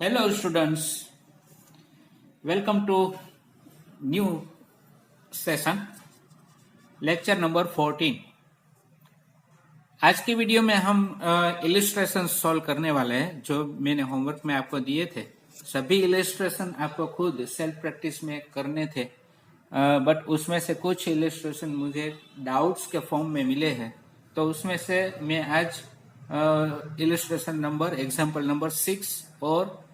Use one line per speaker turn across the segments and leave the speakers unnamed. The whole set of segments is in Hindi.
Hello students, welcome to new session, lecture number 14। आज की वीडियो में हम इलिस्ट्रेशन सॉल्व करने वाले हैं जो मैंने होमवर्क में आपको दिए थे। सभी इलिस्ट्रेशन आपको खुद सेल्फ प्रैक्टिस में करने थे, बट उसमें से कुछ इलिस्ट्रेशन मुझे डाउट्स के फॉर्म में मिले हैं, तो उसमें से मैं आज इलिस्ट्रेशन नंबर एग्जाम्पल नंबर 6 और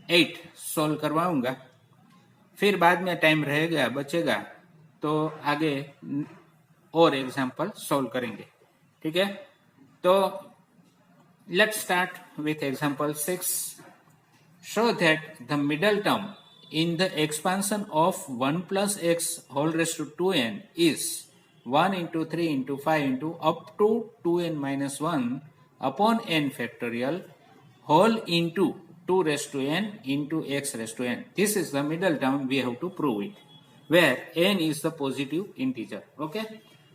8 सॉल्व करवाऊंगा। फिर बाद में टाइम रहेगा बचेगा तो आगे और एग्जाम्पल सॉल्व करेंगे। ठीक है, तो let's start with example 6। Show that the middle term in the expansion of 1 plus x whole raised to 2n is 1 into 3 into 5 into up to 2n minus 1 upon n factorial whole into 2 raised to n into x raised to n. This is the middle term, we have to prove it, where n is the positive integer. Okay,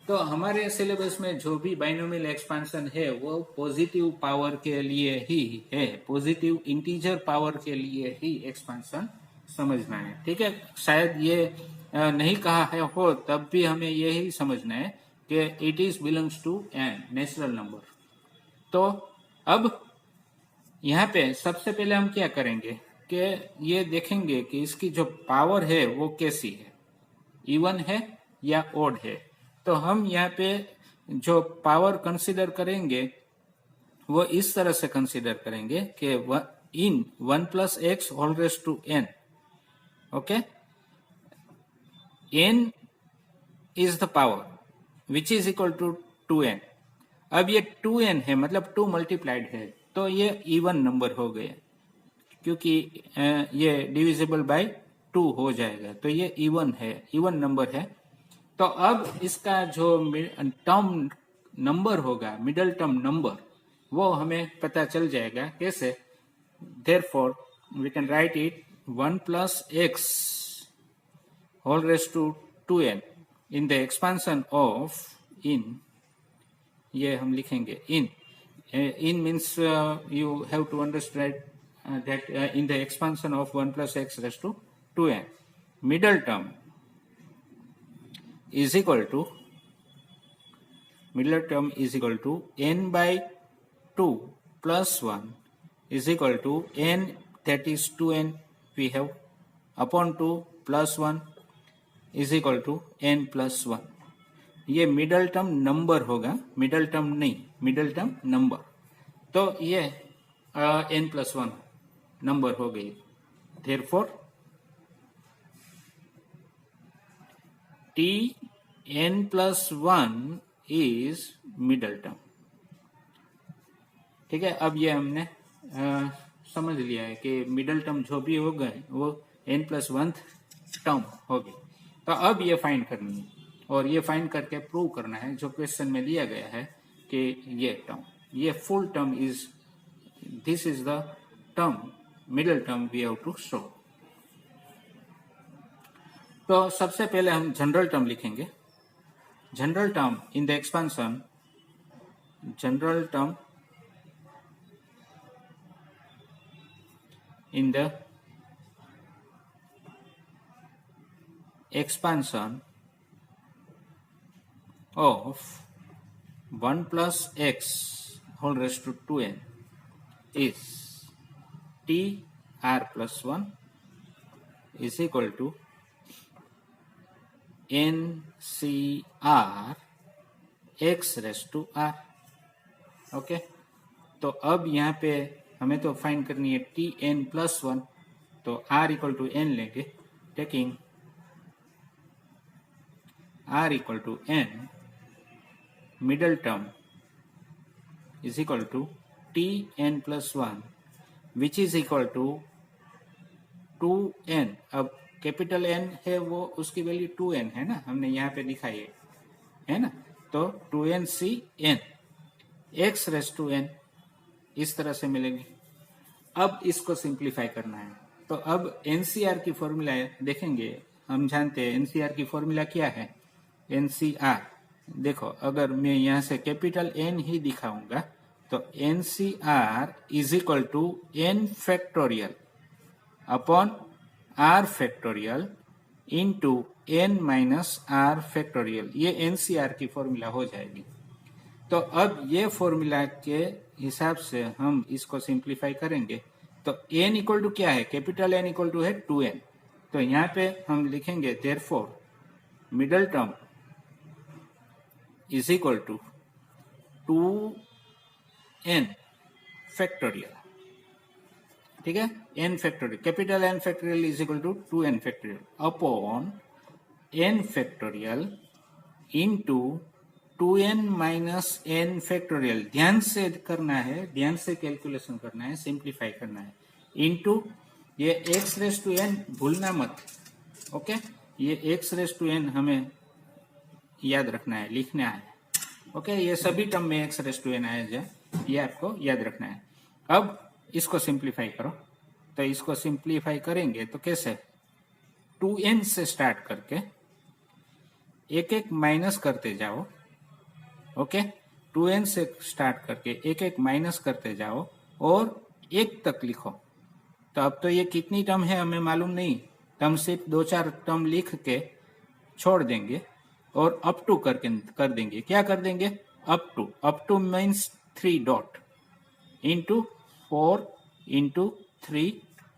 तो हमारे सिलेबस में जो भी बाइनोमियल एक्सपेंशन है वो पॉजिटिव पावर के लिए ही है, पॉजिटिव इंटीजर पावर के लिए ही एक्सपेंशन समझना है। ठीक है, शायद ये नहीं कहा है हो तब भी हमें यही समझना है कि it is belongs to an natural number. तो अब यहाँ पे सबसे पहले हम क्या करेंगे कि ये देखेंगे कि इसकी जो पावर है वो कैसी है, इवन है या ओड है। तो हम यहाँ पे जो पावर कंसीडर करेंगे वो इस तरह से कंसीडर करेंगे कि इन 1 plus x whole raised to n, okay, n is the power which is equal to 2n। अब ये 2n है मतलब 2 मल्टीप्लाइड है, तो ये इवन नंबर हो गया क्योंकि ये डिविजिबल बाय 2 हो जाएगा, तो ये इवन है, इवन नंबर है। तो अब इसका जो टर्म नंबर होगा, मिडल टर्म नंबर, वो हमें पता चल जाएगा कैसे। Therefore we can write it 1 plus x whole raised to 2n in the expansion of in, ये हम लिखेंगे in means you have to understand that in the expansion of 1 plus x raised to 2n, middle term is equal to n by 2 plus 1 is equal to n, that is 2n we have, upon 2 plus 1 is equal to n plus 1। ये मिडल टर्म नंबर होगा, मिडल टर्म नहीं, मिडल टर्म नंबर। तो ये n plus 1 नंबर हो गई। Therefore t n plus 1 is middle term। ठीक है, अब ये हमने समझ लिया है कि मिडल टर्म जो भी हो गए वो n plus 1 टर्म होगी। तो अब ये फाइंड करनी है और ये फाइंड करके प्रूव करना है जो क्वेश्चन में दिया गया है कि ये टर्म, ये full term is, this is the term, middle term we have to show. तो सबसे पहले हम जनरल टर्म लिखेंगे। General term in the expansion, general term in the expansion of 1 plus x whole raised to 2n is t r plus 1 is equal to n c r x raised to r। Okay, तो अब यहाँ पे हमें तो फाइंड करनी है टी एन प्लस 1, तो r इक्वल टू एन लेंगे, taking r equal to n, middle term is equal to T n plus 1 which is equal to 2n। अब कैपिटल n है वो उसकी वैल्यू 2n है ना, हमने यहाँ पे दिखाई है ना, तो 2n c n x raise to n इस तरह से मिलेगी। अब इसको सिंप्लीफाई करना है, तो अब एनसीआर की फॉर्मूला देखेंगे। हम जानते हैं एनसीआर की फॉर्मूला क्या है। एनसीआर देखो, अगर मैं यहाँ से कैपिटल एन ही दिखाऊंगा तो NCR is equal to n factorial upon r factorial into n minus r factorial. ये NCR की फॉर्मूला हो जाएगी। तो अब ये फॉर्मूला के हिसाब से हम इसको सिंप्लीफाई करेंगे। तो n इक्वल टू क्या है, कैपिटल N इक्वल टू है 2n। तो यहाँ पे हम लिखेंगे therefore middle term is equal to 2n factorial. ठीक है, n factorial, capital N factorial is equal to 2n factorial upon n factorial into 2n minus n factorial. ध्यान से करना है, ध्यान से कैलकुलेशन करना है, सिंप्लीफाई करना है। इंटू ये x रेस टू n भूलना मत। ओके, ये x रेस टू n हमें याद रखना है, लिखना है। ओके, ये सभी टर्म में x रेस टू n आया जाए, ये आपको याद रखना है। अब इसको सिंप्लीफाई करो। तो इसको सिंप्लीफाई करेंगे तो कैसे, 2n से स्टार्ट करके एक एक माइनस करते जाओ। ओके, 2n से स्टार्ट करके एक एक माइनस करते जाओ और 1 तक लिखो। तो अब तो ये कितनी टर्म है हमें मालूम नहीं, तो हम सिर्फ 2-4 टर्म लिख के छोड़ देंगे और अप टू करके कर देंगे। क्या कर देंगे, up two means 3 dot into 4 into 3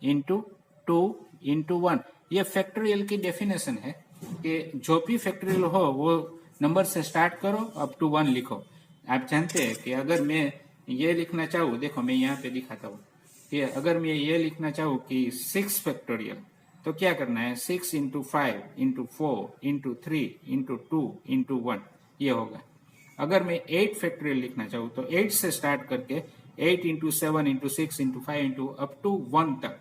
into 2 into 1। ये फैक्टोरियल की डेफिनेशन है कि जो भी फैक्टोरियल हो वो नंबर से स्टार्ट करो, अप टू 1 लिखो। आप जानते हैं कि अगर मैं ये लिखना चाहूँ, देखो मैं यहाँ पे दिखाता हूँ कि अगर मैं ये लिखना चाहूँ कि 6 फैक्टोरियल, तो क्या करना है, 6 into 5 into 4 into 3 into 2 into 1 ये होगा। अगर मैं 8 फैक्टोरियल लिखना चाहूँ तो 8 से स्टार्ट करके 8 into 7 into 6 into 5 into up to 1 तक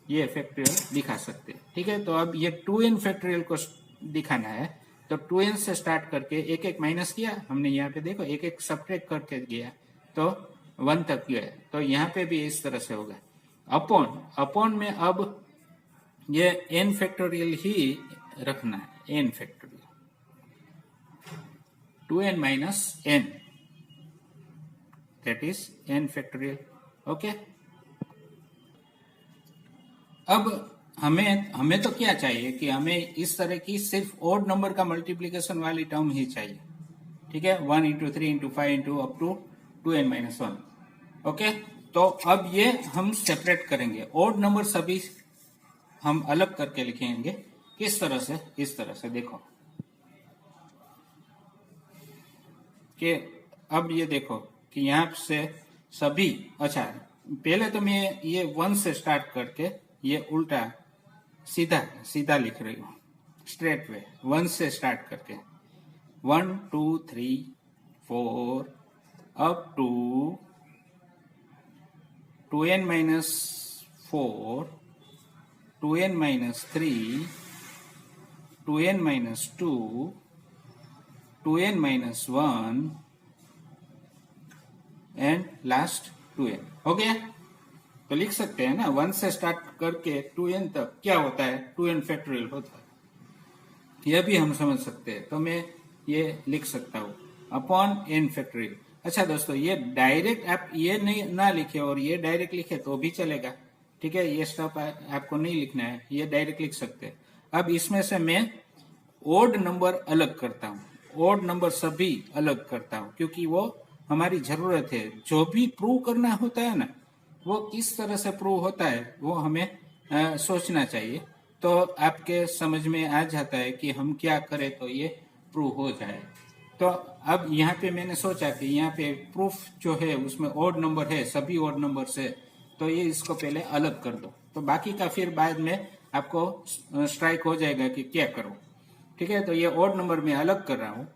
ये फैक्टोरियल दिखा सकते हैं। ठीक है, तो अब ये 2n फैक्टोरियल को दिखाना है। तो 2n से स्टार्ट करके एक एक माइनस किया हमने, यहाँ पे देखो एक एक सब्ट्रैक्ट करके गया तो 1 तक गया। तो यहाँ पे भी इस तरह से होगा। अपॉन में अब ये n फैक्टोरियल ही रखना है, n factorial 2n minus n, that is n factorial. Okay, अब हमें तो क्या चाहिए कि हमें इस तरह की सिर्फ ओड नंबर का मल्टीप्लीकेशन वाली टर्म ही चाहिए। ठीक है, 1 into 3 into 5 into up to 2n minus 1। Okay, तो अब ये हम सेपरेट करेंगे, ओड नंबर सभी हम अलग करके लिखेंगे। किस तरह से, इस तरह से देखो कि अब ये देखो कि यहाँ से सभी, अच्छा पहले तो मैं ये 1 से स्टार्ट करके ये उल्टा सीधा सीधा लिख रही हूँ, स्ट्रेट वे 1 से स्टार्ट करके 1 2 3 4 up to 2n minus 4 2n minus 3 2n minus 2 2n minus 1 and last 2n। हो गया, तो लिख सकते हैं ना 1 से स्टार्ट करके 2n तक क्या होता है, 2n फैक्टोरियल होता है। यह भी हम समझ सकते हैं, तो मैं ये लिख सकता हूँ अपॉन n फैक्टोरियल। अच्छा दोस्तों, ये डायरेक्ट आप ये नहीं ना लिखे और ये डायरेक्ट लिखे तो भी चलेगा। ठीक है, ये स्टेप आपको नहीं लिखना है, ये डायरेक्ट लिख सकते हैं। अब इसमें से मैं ओड नंबर अलग करता हूँ, ओड नंबर सभी अलग करता हूँ, क्योंकि वो हमारी जरूरत है। जो भी प्रूव करना होता है ना, वो किस तरह से प्रूव होता है वो हमें सोचना चाहिए। तो आपके समझ में आ जाता है कि हम क्या करें तो ये प्रूव हो जाए। तो अब यहाँ पे मैंने सोचा कि यहाँ पे प्रूफ जो है उसमें ओड नंबर है, सभी ओड नंबर से, तो ये इसको पहले अलग कर दो, तो बाकी का फिर बाद में आपको स्ट्राइक हो जाएगा कि क्या करो। ठीक है, तो ये ओड नंबर में अलग कर रहा हूँ।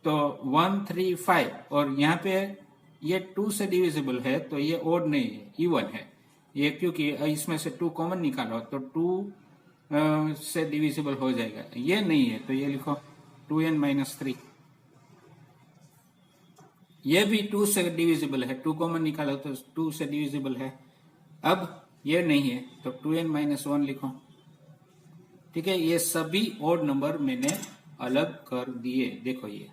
तो 1 3 5 और यहाँ पे ये 2 से डिविजिबल है, तो ये ओड नहीं है, इवन है ये, क्योंकि इसमें से 2 कॉमन निकालो तो 2 से डिविजिबल हो जाएगा। ये नहीं है तो ये लिखो 2n माइनस 3। ये भी 2 से डिविजिबल है, 2 कॉमन निकालो तो 2 से डिविजिबल है। अब ये नहीं है तो 2n माइनस 1 लिखो। ठीक है, ये सभी ओड नंबर मैंने अलग कर दिए। देखो ये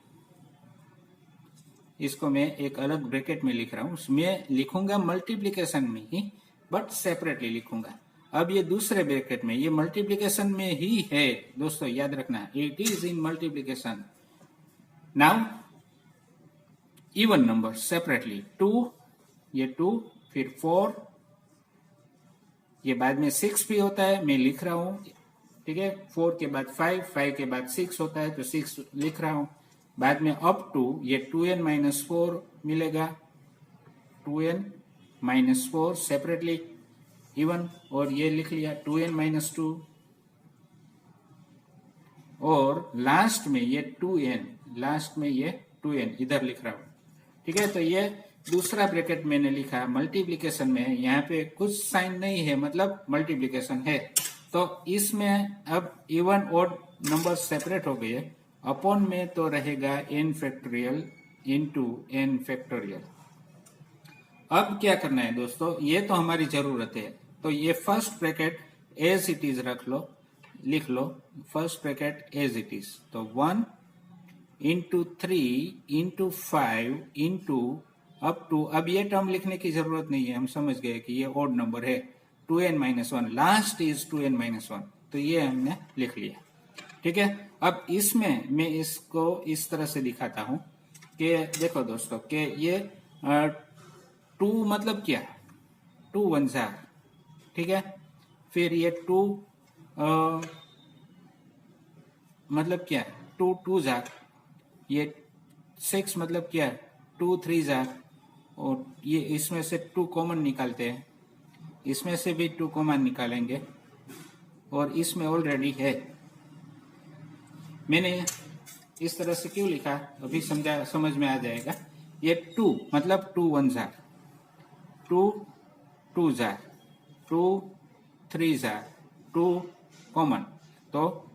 इसको मैं एक अलग ब्रैकेट में लिख रहा हूं, उसमें लिखूंगा मल्टीप्लिकेशन में ही, बट सेपरेटली लिखूंगा। अब ये दूसरे ब्रैकेट में ये मल्टीप्लिकेशन में ही है दोस्तों, याद रखना, it is in multiplication. Now even number separately, 2, ये 2, फिर 4, ये बाद में 6 भी होता है, मैं लिख रहा हूं, ठीक है। 4 के बाद 5, 5 के बाद 6 होता है, तो 6 लिख रहा हूं। बाद में अप टू ये 2n-4 मिलेगा, 2n-4 सेपरेटली इवन, और ये लिख लिया 2n-2, और लास्ट में ये 2n, लास्ट में ये 2n इधर लिख रहा हूं, ठीक है। तो ये दूसरा ब्रैकेट मैंने लिखा मल्टीप्लिकेशन में, यहाँ पे कुछ साइन नहीं है, मतलब मल्टीप्लिकेशन है। तो इसमें अब इवन ऑड नंबर सेपरेट हो गए, अपॉन में तो रहेगा n factorial into n factorial. अब क्या करना है दोस्तों, ये तो हमारी जरूरत है, तो ये first bracket as it is रख लो, लिख लो first bracket as it is. तो 1 into 3 into 5 into up to, अब ये टर्म लिखने की जरूरत नहीं है, हम समझ गए कि ये ऑड नंबर है, 2n-1, लास्ट इज 2n-1, तो ये हमने लिख लिया, ठीक है। अब इसमें मैं इसको इस तरह से दिखाता हूं कि देखो दोस्तों कि ये 2 मतलब क्या, 2 1 जार, ठीक है। फिर ये 2 मतलब क्या, 2 2 जार, ये 6 मतलब क्या, 2 3 जार, और ये इसमें से 2 कॉमन निकालते हैं, इसमें से भी 2 कॉमन निकालेंगे, और इसमें ऑलरेडी है। मैंने इस तरह से क्यों लिखा अभी समझ में आ जाएगा। ये 2 मतलब 2 1 जार, 2 2 जार, 2 3 जार, 2 कॉमन, तो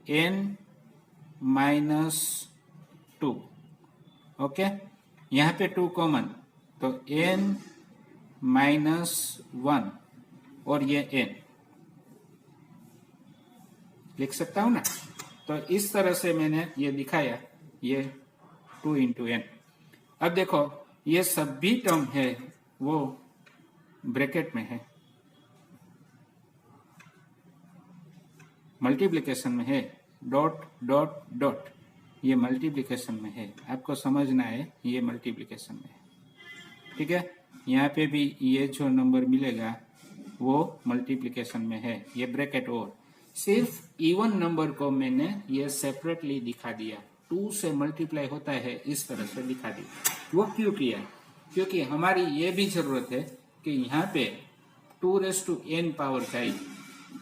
n-2, ओके। यहाँ पे 2 कॉमन, तो n-1, और ये n लिख सकता हूं ना। तो इस तरह से मैंने ये दिखाया, ये 2 इंटू n। अब देखो ये सभी टर्म है वो ब्रैकेट में है, मल्टीप्लिकेशन में है, डॉट डॉट डॉट, ये मल्टीप्लिकेशन में है, आपको समझना है ये मल्टीप्लिकेशन में है, ठीक है। यहाँ पे भी ये जो नंबर मिलेगा वो मल्टीप्लिकेशन में है, ये ब्रैकेट, और सिर्फ इवन नंबर को मैंने ये सेपरेटली दिखा दिया, 2 से मल्टीप्लाई होता है इस तरह से दिखा दिया। वो क्यों किया, क्योंकि हमारी ये भी जरूरत है कि यहाँ पे 2n पावर चाहिए।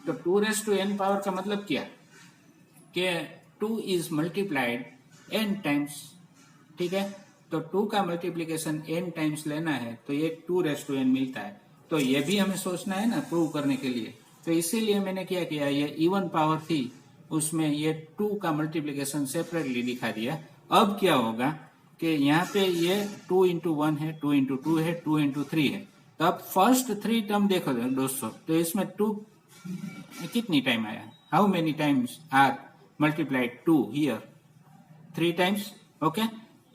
तो 2n पावर का मतलब क्या, कि 2 इज मल्टीप्लाइड n टाइम्स, ठीक है। तो 2 का मल्टीप्लिकेशन n टाइम्स लेना है, तो ये 2n मिलता है। तो ये भी हमें सोचना है ना प्रूव करने के लिए, तो इसीलिए मैंने क्या किया, ये इवन पावर थी उसमें ये 2 का मल्टीप्लिकेशन सेपरेटली दिखा दिया। अब क्या होगा कि यहाँ पे ये 2 इंटू 1 है, 2 इंटू 2 है, 2 इंटू 3 है। तो अब फर्स्ट 3 टर्म देखो दोस्तों, तो इसमें 2 कितनी टाइम आया, how many times are multiplied 2 here, 3 times, okay.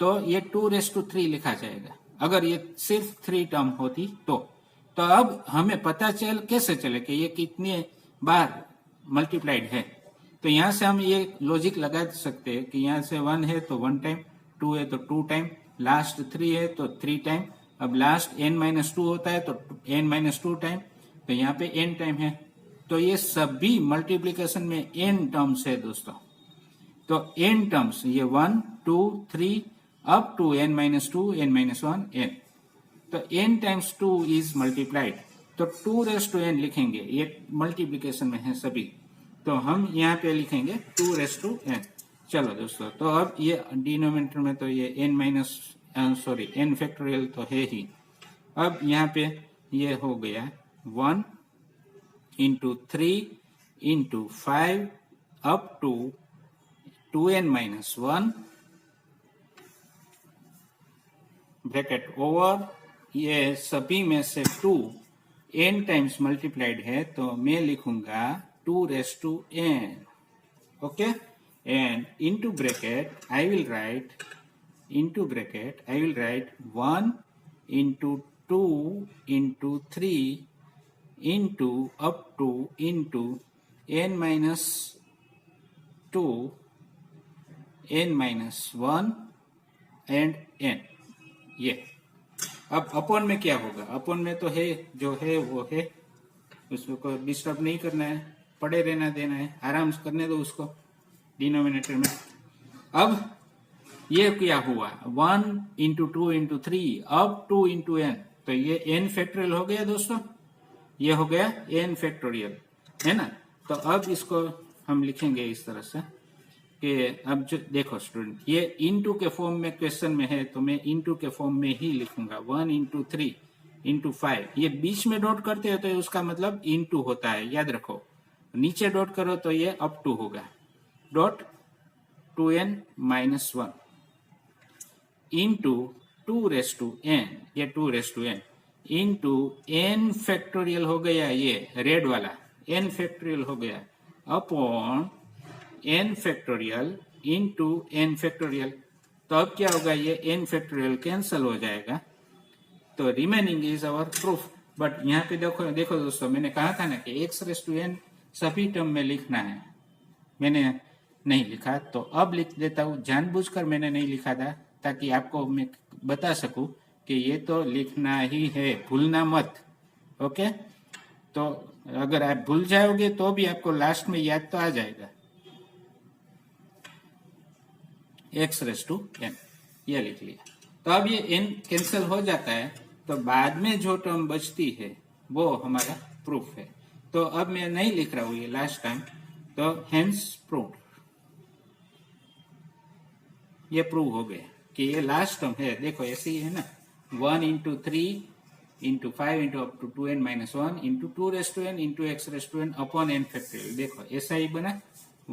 तो ये 2⁻³ लिखा जाएगा अगर ये सिर्फ 3 टर्म होती तो अब हमें पता कैसे चले कि ये कितने बार मल्टीप्लाइड है। तो यहाँ से हम ये लॉजिक लगा सकते हैं कि यहाँ से 1 है तो 1 टाइम, 2 है तो 2 टाइम, लास्ट 3 है तो 3 टाइम, अब लास्ट n-2 होता है तो n-2 टाइम, तो यहाँ पे n टाइम है। तो ये सभी मल्टीप्लिकेशन में n टर्म्स है दोस्तों। तो n टर्म्स ये 1 2 3 up to n-2 n-1 n, तो n टाइम्स 2 इज मल्टीप्लाइड, तो 2n लिखेंगे, ये मल्टीप्लिकेशन में है सभी, तो हम यहाँ पे लिखेंगे 2n। चलो दोस्तों, तो अब ये डिनोमिनेटर में तो ये n फैक्टोरियल तो है ही। अब यहाँ पे ये हो गया 1 into 3 into 5 up to 2n-1 bracket over, ये सभी में से 2 n टाइम्स मल्टीप्लाइड है, तो मैं लिखूंगा 2n, okay, and into bracket I will write into bracket I will write 1 into 2 into 3 into up to into n minus 2 n minus 1 and n। ये अब अपॉन में क्या होगा, अपॉन में तो है जो है वो है, उसको डिस्टर्ब नहीं करना है, पड़े रहना देना है, आराम से करने दो उसको डिनोमिनेटर में। अब ये क्या हुआ 1 इंटू 2 इंटू 3 अब 2 इंटू एन, तो ये n फैक्टोरियल हो गया दोस्तों, ये हो गया n फैक्टोरियल, है ना। तो अब इसको हम लिखेंगे इस तरह से कि अब जो देखो स्टूडेंट, ये इनटू के फॉर्म में क्वेश्चन में है तो मैं इनटू के फॉर्म में ही लिखूंगा 1 इंटू 3 इंटू 5। ये बीच में डॉट करते हो तो उसका मतलब इनटू होता है, याद रखो। नीचे डॉट करो तो ये अप टू होगा, dot 2n minus 1 into 2 raise to n, ये 2 raise to n into n factorial हो गया, ये रेड वाला n फैक्टोरियल हो गया, upon n factorial into n factorial. तो अब क्या होगा, ये n फैक्टोरियल कैंसल हो जाएगा, तो remaining is our proof. But यहाँ पे देखो देखो दोस्तों, मैंने कहा था ना कि x रेस टू n सभी टर्म में लिखना है, मैंने नहीं लिखा, तो अब लिख देता हूँ। जानबूझकर मैंने नहीं लिखा था ताकि आपको मैं बता सकूं कि ये तो लिखना ही है, भूलना मत। ओके, तो अगर आप भूल जाओगे तो भी आपको लास्ट में याद तो आ जाएगा, x रेस टू n, ये लिख लिया। तो अब ये n कैंसिल हो जाता है, तो बाद में जो टर्म बचती है वो हमारा प्रूफ है। तो अब मैं नहीं लिख रहा हूं ये लास्ट टाइम, तो हेंस प्रूव, ये प्रूव हो गया कि ये लास्ट टर्म है। देखो ऐसे ही है ना, 1 into 3 into 5 into up to 2n minus 1 into 2 raise to n into x raise to n upon n factorial. देखो ऐसा ही बना,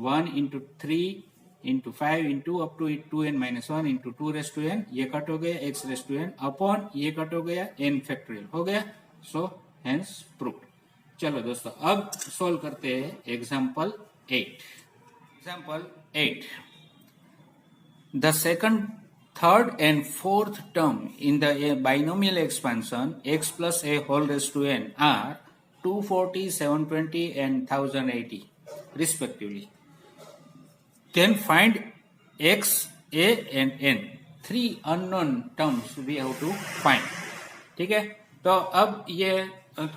1 into 3 into 5 into up to 2n minus 1 into 2 raise to n, ये कट हो गया x raise to n upon ये कट हो गया n फैक्टोरियल हो गया, सो हेंस प्रूव्ड। चलो दोस्तों अब सोल्व करते हैं example 8। Example 8, the second, third and fourth term in the binomial expansion x plus a whole raised to n are 240, 720 and 1080 respectively. Then find x, a and n. Three unknown terms we have to find. ठीक है, तो अब ये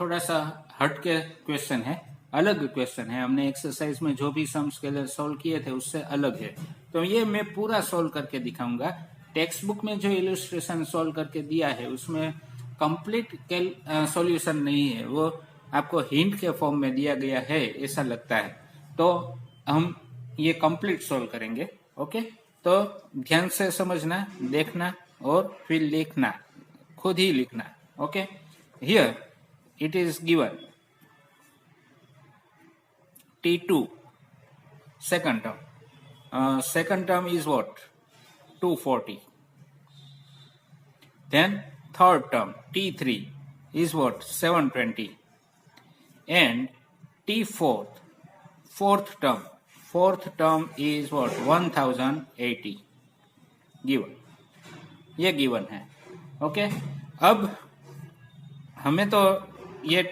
थोड़ा सा हट के क्वेश्चन है, अलग क्वेश्चन है। हमने एक्सरसाइज में जो भी सम्स के लिए सोल्व किए थे उससे अलग है, तो ये मैं पूरा सोल्व करके दिखाऊंगा। टेक्स्ट बुक में जो इलस्ट्रेशन सोल्व करके दिया है उसमें कंप्लीट सॉल्यूशन नहीं है, वो आपको हिंट के फॉर्म में दिया गया है ऐसा लगता है। तो हम ये कंप्लीट सोल्व करेंगे। ओके, तो ध्यान से समझना, देखना और फिर लिखना, खुद ही लिखना। Okay, here it is given T2 second term. Second term is what? 240. Then third term T3 is what? 720. And T4 fourth term is what? 1080 given. ये given है। ओके, अब हमें तो ये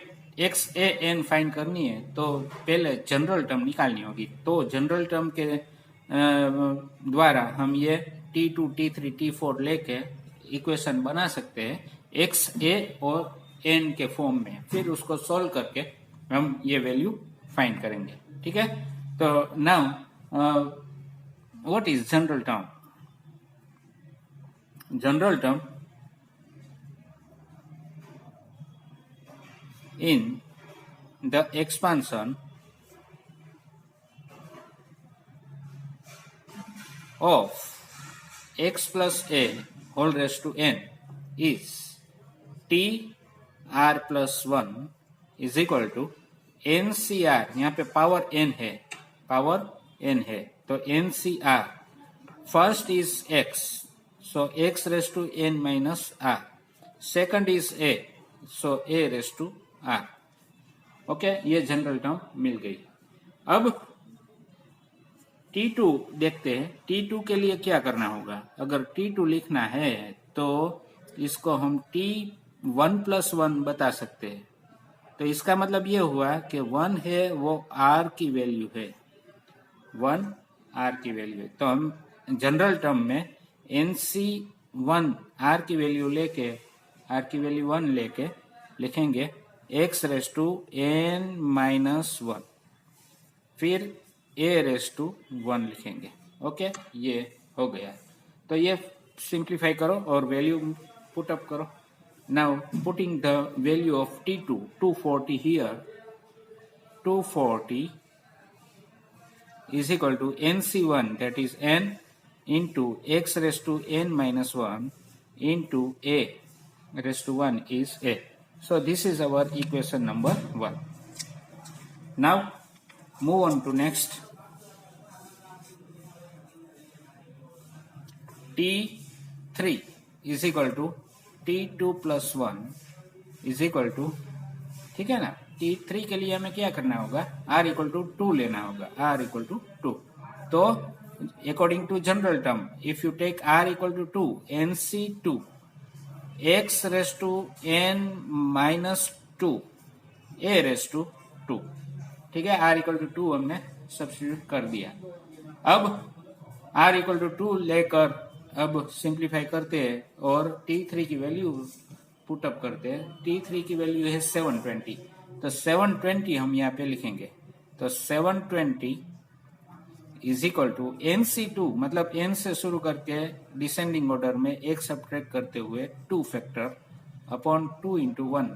x a n फाइंड करनी है, तो पहले जनरल टर्म निकालनी होगी। तो जनरल टर्म के द्वारा हम ये T2, T3, T4 लेके इक्वेशन बना सकते हैं x a और n के फॉर्म में, फिर उसको सॉल्व करके हम ये वैल्यू फाइंड करेंगे। ठीक है, तो now what is general term? General term in the expansion of x plus a whole raised to n is t r plus 1 is equal to ncr, यहाँ पे पावर n है, पावर n है, तो ncr first is x, so x raised to n minus r, second is a, so a raised to r। Okay, ये जनरल टर्म मिल गई। अब T2 देखते हैं। T2 के लिए क्या करना होगा? अगर T2 लिखना है तो इसको हम T1 + 1 बता सकते हैं। तो इसका मतलब ये हुआ कि 1 है वो R की वैल्यू है, 1 R की वैल्यू है। तो हम जनरल टर्म में NC1 R की वैल्यू लेके, R की वैल्यू 1 लेके लिखेंगे x⁻n−1, फिर a⁻1 लिखेंगे। ओके, ये हो गया। तो ये सिंप्लीफाई करो और वैल्यू पुट अप करो। Now putting the value of T2 240 here, 240 is equal to NC1, that is n into x⁻n−1 into a⁻1 is a. So this is our equation number 1. Now move on to next. T3 is equal to T2 + 1 is equal to, ठीक है ना। T3 के लिए हमें क्या करना होगा? R = 2 लेना होगा, R = 2। तो according to general term, if you take R = 2, NC2 x⁻n−2 a⁻2, ठीक है। R = 2 हमने सब्स्टिट्यूट कर दिया। अब R = 2 लेकर अब सिंप्लीफाई करते हैं और T3 की वैल्यू पुट अप करते हैं। T3 की वैल्यू है 720, तो 720 हम यहाँ पे लिखेंगे। तो 720 इज इक्वल टू NC2, मतलब n से शुरू करके डिसेंडिंग ऑर्डर में एक सब्ट्रैक्ट करते हुए 2 factor upon 2 × 1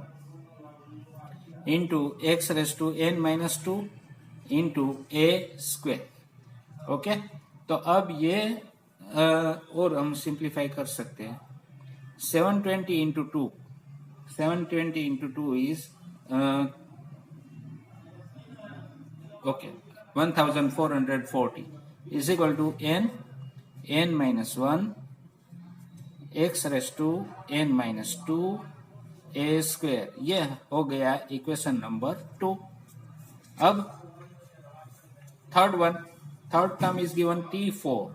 into x⁻n−2 into a²। Okay, तो अब ये और हम सिंप्लीफाई कर सकते हैं। 720 × 2, 720 × 2 is okay 1440 is equal to n−1 x⁻n−2 a²। ये हो गया इक्वेशन नंबर 2। अब third term is given T4,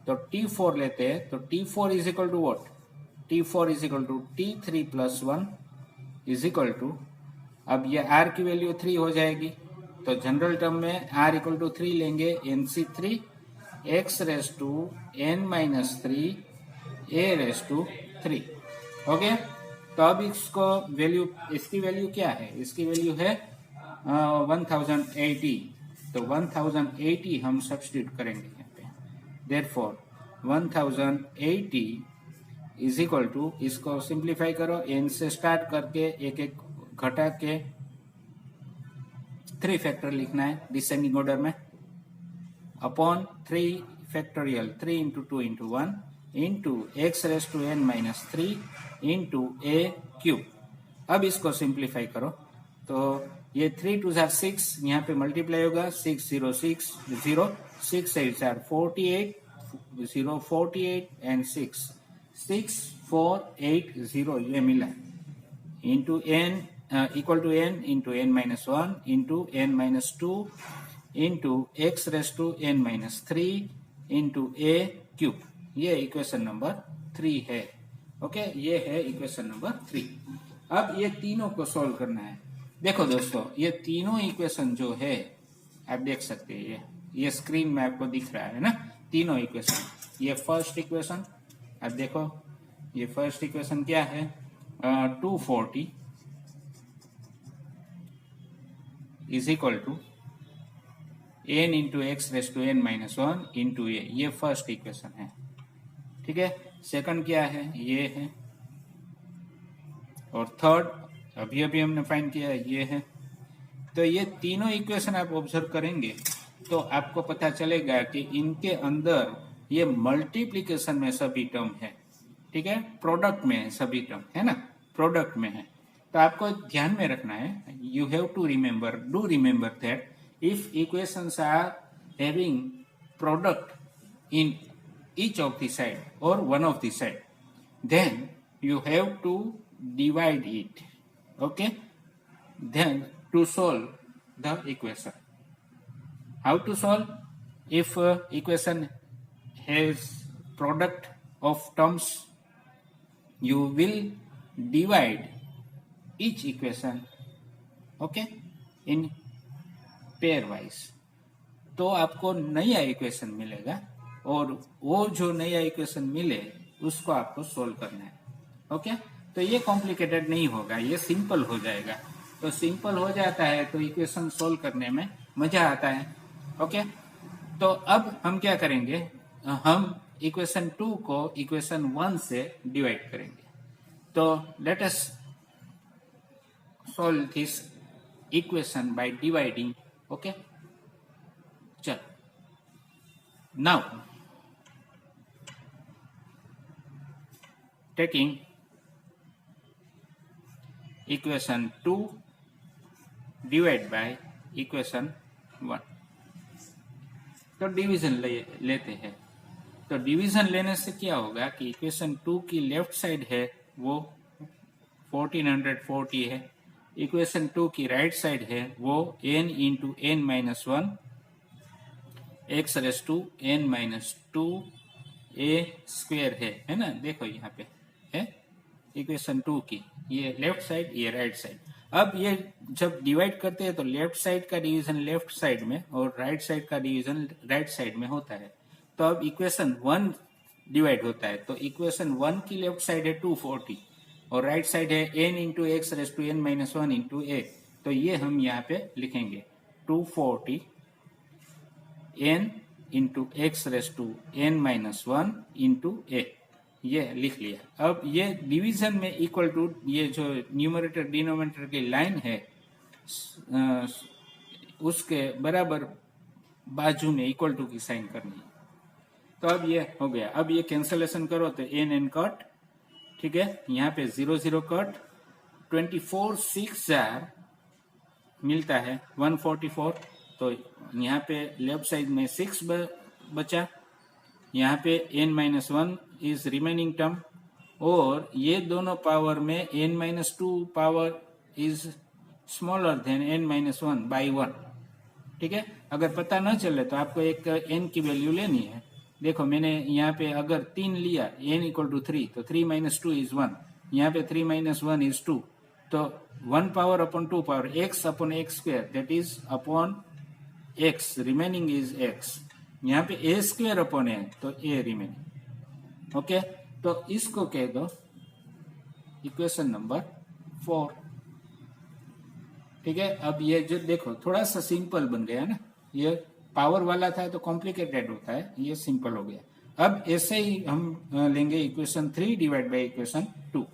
तो T4 लेते हैं। तो T4 is equal to what? T4 is equal to T3 + 1 is equal to, अब ये R की वैल्यू 3 हो जाएगी, तो जनरल टर्म में R = 3 लेंगे। NC3 x⁻n−3 a⁻3। ओके, तो अब इसको वैल्यू, इसकी वैल्यू क्या है? इसकी वैल्यू है 1080, तो 1080 हम सब्स्टिट्यूट करेंगे यहाँ पे। देयरफॉर 1080 इज इक्वल टू, इसको सिंप्लीफाई करो, n से स्टार्ट करके एक एक घटा के 3 फैक्टर लिखना है डिसेंडिंग ऑर्डर में, upon 3 factorial 3 × 2 × 1 into x⁻n−3 into a³। अब इसको सिंप्लीफाई करो, तो ये 3 × 2 = 6, यहाँ पे मल्टीप्लाई होगा 6 0 6 0 6 8 = 48 0 48 एंड 6 6480 ये मिला, into n equal to n into n-1 into n-2 into x⁻n−3 into a³। ये इक्वेशन नंबर 3 है। ओके, ये है इक्वेशन नंबर 3। अब ये तीनों को सॉल्व करना है। देखो दोस्तों, ये तीनों इक्वेशन जो है आप देख सकते हैं, ये स्क्रीन में आपको दिख रहा है ना, तीनों इक्वेशन। ये फर्स्ट इक्वेशन आप देखो, ये फर्स्ट इक्वेशन क्या है? 240 is equal to n into x⁻n−1 into a, ये फर्स्ट इक्वेशन है, ठीक है। सेकंड क्या है? ये है। और थर्ड अभी अभी हमने फाइंड किया है, ये है। तो ये तीनों इक्वेशन आप ऑब्जर्व करेंगे तो आपको पता चलेगा कि इनके अंदर ये मल्टीप्लिकेशन में सभी टर्म है, ठीक है, प्रोडक्ट में सभी टर्म है ना, प्रोडक्ट में है। तो आपको ध्यान में रखना है, you have to remember, do remember that if equations are having product in each of the side or one of the side, then you have to divide it, okay, then to solve the equation. How to solve? if equation has product of terms, you will divide each equation, okay, in pairwise. तो आपको नया इक्वेशन मिलेगा और वो जो नया इक्वेशन मिले उसको आपको सोल्व करना है, ओके। तो ये कॉम्प्लिकेटेड नहीं होगा, ये सिंपल हो जाएगा। तो सिंपल हो जाता है तो इक्वेशन सोल्व करने में मजा आता है, ओके। तो अब हम क्या करेंगे, हम इक्वेशन 2 को इक्वेशन 1 से डिवाइड करेंगे। तो let us solve this equation by dividing, okay. चल, now taking equation 2 divided by equation 1, तो डिवीजन लेते हैं। तो डिवीजन लेने से क्या होगा कि इक्वेशन 2 की लेफ्ट साइड है वो 1440 है, इक्वेशन 2 की राइट साइड है वो n into n minus 1 x raise to n minus 2 a square है ना। देखो यहाँ पे है इक्वेशन 2 की, ये लेफ्ट साइड ये राइट साइड। अब ये जब डिवाइड करते हैं तो लेफ्ट साइड का डिवीजन लेफ्ट साइड में और राइट साइड का डिवीजन राइट साइड में होता है। तो अब इक्वेशन 1 डिवाइड होता है, तो इक्वेशन 1 की लेफ्ट साइड है 240 और राइट साइड है n into x raise to n minus 1 into a। तो ये हम यहाँ पे लिखेंगे 240 n into x raise to n minus 1 into a, ये लिख लिया। अब ये डिवीजन में इक्वल टू ये जो न्यूमरेटर डिनोमिनेटर की लाइन है उसके बराबर बाजू में इक्वल टू की साइन करनी है। तो अब ये हो गया। अब ये कैंसलेशन करो तो n कट, ठीक है, यहाँ पे 0 0 कट, 24 6 मिलता है 144। तो यहाँ पे लेफ्ट साइड में 6 बचा, यहाँ पे n minus 1 is remaining term और ये दोनों पावर में n minus 2 power is smaller than n minus 1 by 1, ठीक है। अगर पता न चले तो आपको एक n की वैल्यू लेनी है। देखो मैंने यहाँ पे अगर 3 लिया n इक्वल टू 3, तो 3 माइनस 2 इज 1, यहाँ पे 3 माइनस 1 इज 2, तो 1 power upon 2 power x upon x square that is upon x, remaining is x। यहाँ पे a स्क्वायर अपॉन a, तो a रिमेनिंग, ओके। तो इसको कह दो इक्वेशन नंबर 4, ठीक है। अब ये जो देखो थोड़ा सा सिंपल बन गया ना, ये पावर वाला था तो कॉम्प्लिकेटेड होता है, ये सिंपल हो गया। अब ऐसे ही हम लेंगे equation 3 divide by equation 2।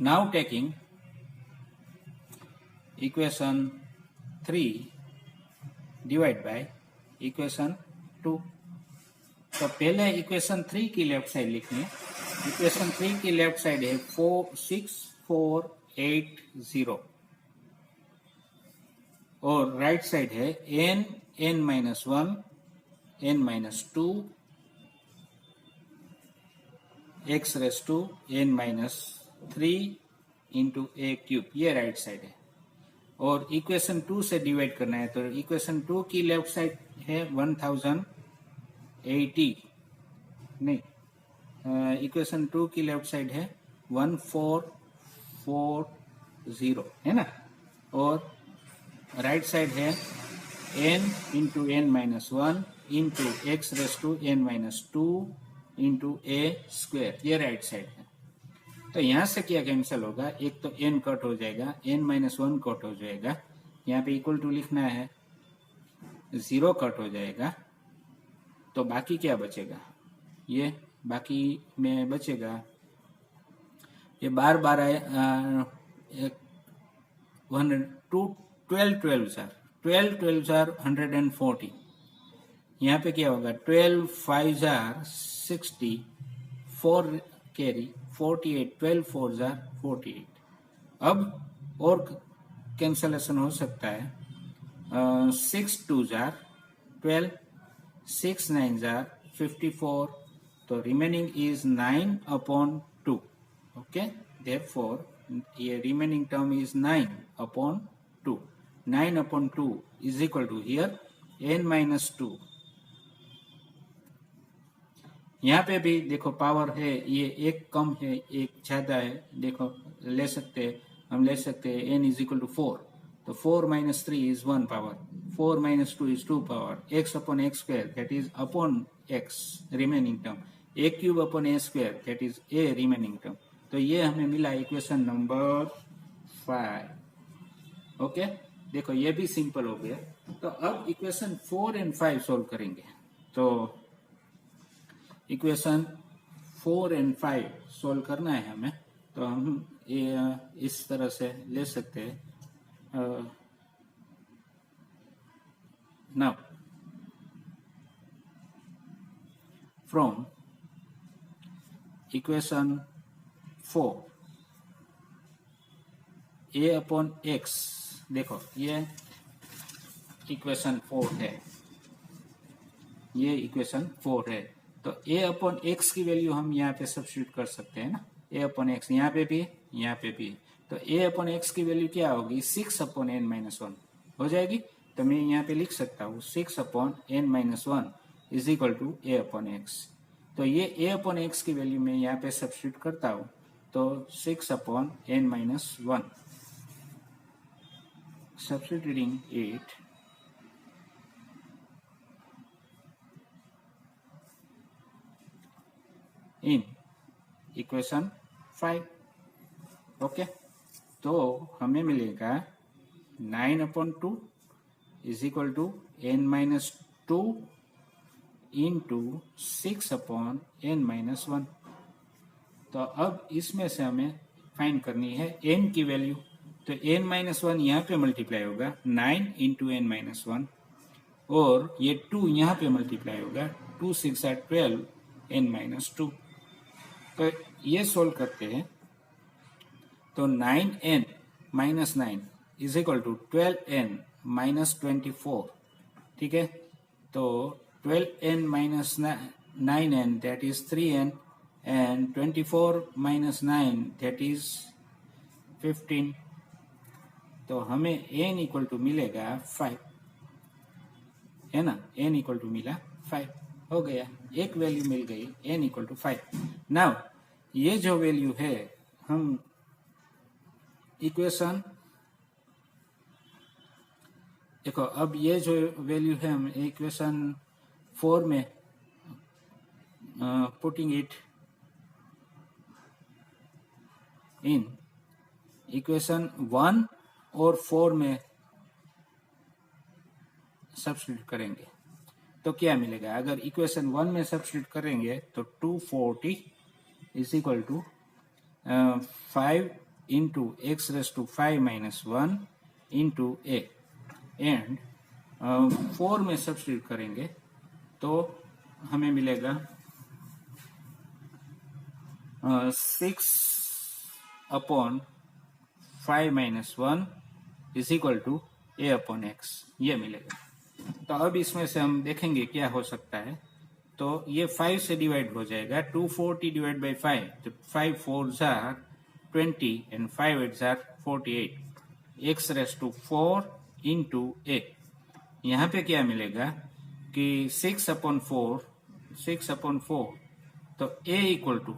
Now taking equation 3 divide by equation 2। तो पहले इक्वेशन 3 की लेफ्ट साइड लिखनी है। इक्वेशन 3 की लेफ्ट साइड है 6480 और राइट साइड है n minus 1 n minus 2 x raise to n minus 3 into a cube, ये राइट साइड है। और इक्वेशन 2 से डिवाइड करना है, तो इक्वेशन 2 की लेफ्ट साइड है 1080, नहीं, इक्वेशन 2 की लेफ्ट साइड है 1440 है ना, और राइट साइड है n into n minus 1 into x raise to n minus 2 into a square, ये राइट साइड है। तो यहाँ से क्या कैंसिल होगा, एक तो n कट हो जाएगा, n माइनस 1 कट हो जाएगा, यहाँ पे इक्वल टू लिखना है, 0 कट हो जाएगा, तो बाकी क्या बचेगा, ये बाकी में बचेगा ये बार बार आए 12 140, यहाँ पे क्या होगा 12 5 60, 4 कैरी 48, 12 4 48। अब और कैंसलेशन हो सकता है 6 2 12, 6 9 54, तो remaining is 9 upon 2, okay. Therefore ये remaining term is 9 upon 2। 9/2 is equal to here n-2। यहाँ पे भी देखो पावर है, ये एक कम है एक ज्यादा है, देखो ले सकते हैं, हम ले सकते हैं n इज इक्वल टू 4, तो 4-3 is 1 power, 4-2 is 2 power, x/x² that is upon x remaining term, a³/a² that is a remaining term. तो ये हमें मिला इक्वेशन नंबर 5। ओके, देखो ये भी सिंपल हो गया। तो अब इक्वेशन 4 और 5 सोल्व करेंगे। तो इक्वेशन 4 और 5 सोल्व करना है हमें, तो हम ये इस तरह से ले सकते हैं। नाउ फ्रॉम इक्वेशन 4 a/x, देखो ये इक्वेशन 4 है, ये इक्वेशन 4 है। तो a/x की वैल्यू हम यहाँ पे सब्स्टिट्यूट कर सकते हैं ना, a/x यहाँ पे भी यहाँ पे भी, तो a/x की वैल्यू क्या होगी 6/n-1 हो जाएगी। तो मैं यहाँ पे लिख सकता हूँ 6/n-1 is equal to a/x। तो ये a/x की वैल्यू मैं यहाँ पे सब्स्टिट्यूट करता हूँ, तो 6/n-1 substituting it in equation 5। Okay, तो हमें मिलेगा 9/2 is equal to n-2 into 6/n-1। तो अब इसमें से हमें फाइंड करनी है n की वैल्यू। तो n-1 यहाँ पे मल्टीप्लाई होगा 9 इंटू n-1, और ये 2 यहाँ पे मल्टीप्लाई होगा 2 6 12 n-2। तो ये सोल्व करते हैं, तो 9n-9 is equal to 12n-24। ठीक है, तो 12n-9n that is 3n, and 24-9 that is 15। तो हमें n इक्वल टू मिलेगा 5, है ना, n इक्वल टू मिला 5, हो गया, एक वैल्यू मिल गई n इक्वल टू 5। नाउ ये जो वैल्यू है हम इक्वेशन, देखो अब ये जो वैल्यू है हम इक्वेशन 4 में पुटिंग इट इन इक्वेशन 1 और 4 में सब्स्टिट्यूट करेंगे तो क्या मिलेगा। अगर इक्वेशन 1 में सब्स्टिट्यूट करेंगे तो 240 is equal to 5 into x⁻⁵ into a, and 4 में सब्स्टिट्यूट करेंगे तो हमें मिलेगा 6/5-1 इज इक्वल टू a/x, ये मिलेगा। तो अब इसमें से हम देखेंगे क्या हो सकता है। तो ये 5 से डिवाइड हो जाएगा, 240 डिवाइड बाई 5, तो 5 4s are 20 and 5 8s are 48, x⁻⁴ into a। यहाँ पे क्या मिलेगा कि 6/4, तो a equal to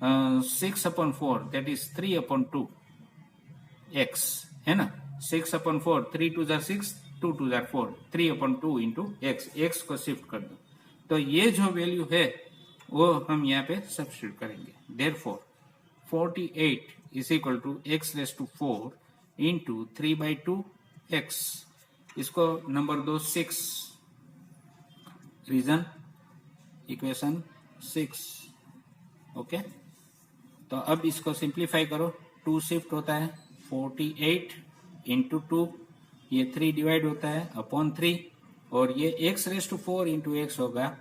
6/4 that is 3/2 x, है ना, 6/4, 3 2s are 6, 2 2s are 4, 3/2 into x को शिफ्ट कर दो। तो ये जो वैल्यू है वो हम यहाँ पे सब्स्टिट्यूट करेंगे। Therefore 48 is equal to x⁻⁴ into 3/2 x, इसको नंबर 2 6, रीजन इक्वेशन 6। ओके, तो अब इसको सिंप्लीफाई करो, 2 शिफ्ट होता है 48 इंटू 2, ये 3 डिवाइड होता है अपॉन 3, और ये x⁻⁴ इंटू x होगा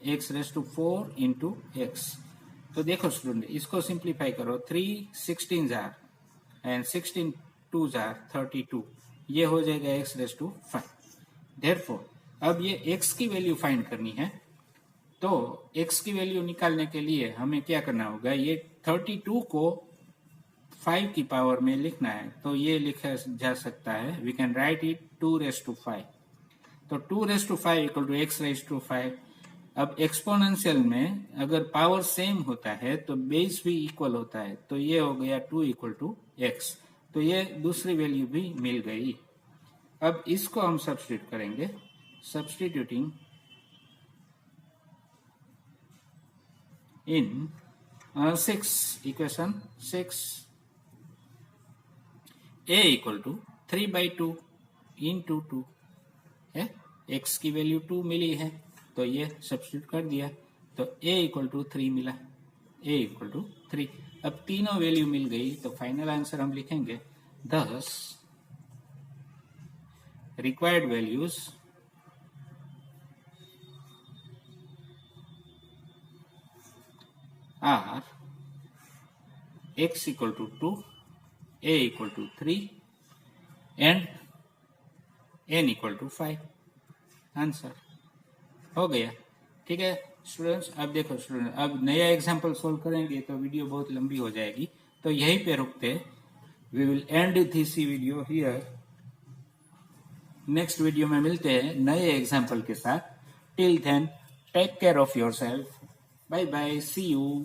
x⁻⁴ इंटू x। तो देखो स्टूडेंट, इसको सिंप्लीफाई करो, 3 16s are and 16 2s are 32, ये हो जाएगा x⁻⁵। देयरफॉर अब ये x की वैल्यू फाइंड करनी है, तो x की वैल्यू निकालने के लिए हमें क्या करना होगा, ये 32 को 5 की पावर में लिखना है तो ये लिखा जा सकता है, वी कैन राइट इट 2⁵ तो 2⁵ इक्वल टू x⁵5। अब एक्सपोनेंशियल में अगर पावर सेम होता है तो बेस भी इक्वल होता है, तो ये हो गया 2 इक्वल टू x, तो ये दूसरी वैल्यू भी मिल गई। अब इसको हम सब्स्टिट्यूट करेंगे, substituting in 6 equation 6 a equal to 3/2 into 2 है, x की वैल्यू 2 मिली है तो ये सब्स्टिट्यूट कर दिया तो a इक्वल टू 3 मिला, a इक्वल टू 3। अब तीनों वैल्यू मिल गई तो फाइनल आंसर हम लिखेंगे, thus required values are x equal to 2, a equal to 3 and n equal to 5। Answer हो गया। ठीक है स्टूडेंट्स, अब देखो स्टूडेंट, अब नया एग्जाम्पल सोल्व करेंगे तो वीडियो बहुत लंबी हो जाएगी, तो यहीं पे रुकते, we will end this video here. Next video में मिलते हैं नए एग्जाम्पल के साथ। Till then take care of yourself, bye bye, see you.